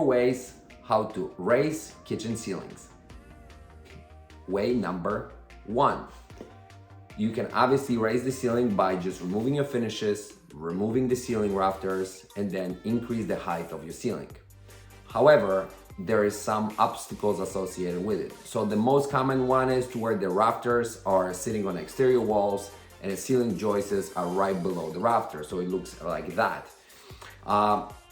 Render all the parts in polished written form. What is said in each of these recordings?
4 ways how to raise kitchen ceilings. Way number 1. You can obviously raise the ceiling by just removing your finishes, removing the ceiling rafters, and then increase the height of your ceiling. However, there is some obstacles associated with it. So the most common one is to where the rafters are sitting on exterior walls and the ceiling joists are right below the rafter, so it looks like that.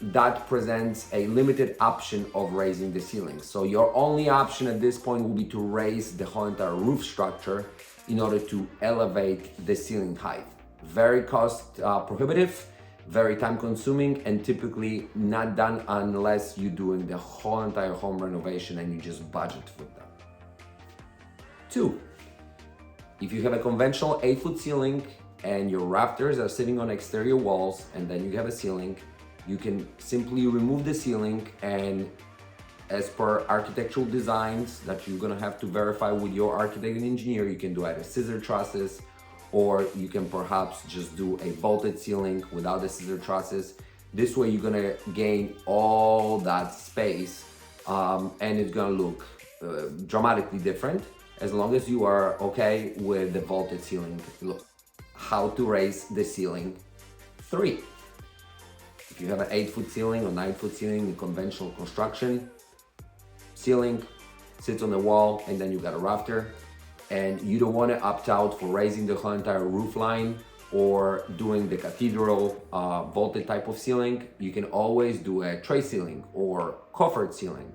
That presents a limited option of raising the ceiling. So your only option at this point will be to raise the whole entire roof structure in order to elevate the ceiling height. Very cost prohibitive, very time consuming, and typically not done unless you're doing the whole entire home renovation and you just budget for that. 2, if you have a conventional 8-foot ceiling and your rafters are sitting on exterior walls and then you have a ceiling, you can simply remove the ceiling, and as per architectural designs that you're gonna have to verify with your architect and engineer, you can do either scissor trusses, or you can perhaps just do a vaulted ceiling without the scissor trusses. This way you're gonna gain all that space and it's gonna look dramatically different as long as you are okay with the vaulted ceiling look. How to raise the ceiling. 3, if you have an 8-foot ceiling or 9-foot ceiling in conventional construction, ceiling sits on the wall and then you got a rafter, and you don't want to opt out for raising the whole entire roof line or doing the cathedral vaulted type of ceiling, you can always do a tray ceiling or coffered ceiling,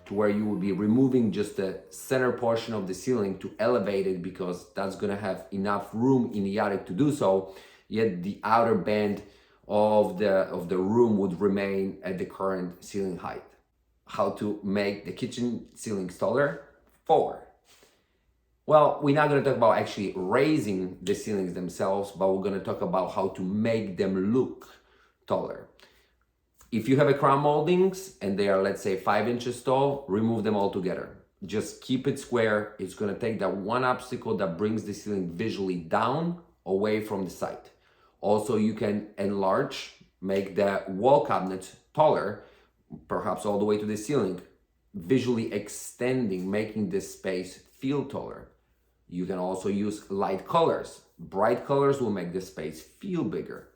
to where you will be removing just the center portion of the ceiling to elevate it, because that's going to have enough room in the attic to do so, yet the outer band of the room would remain at the current ceiling height. How to make the kitchen ceilings taller. 4, well, we're not going to talk about actually raising the ceilings themselves, but we're going to talk about how to make them look taller. If you have a crown moldings and they are, let's say, 5 inches tall, remove them all together. Just keep it square. It's going to take that one obstacle that brings the ceiling visually down away from the site. Also, you can enlarge, make the wall cabinet taller, perhaps all the way to the ceiling, visually extending, making this space feel taller. You can also use light colors. Bright colors will make the space feel bigger.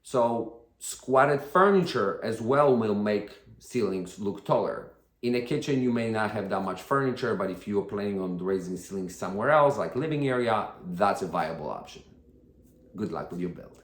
So squatted furniture as well will make ceilings look taller. In a kitchen, you may not have that much furniture, but if you're planning on raising ceilings somewhere else, like living area, that's a viable option. Good luck with your build.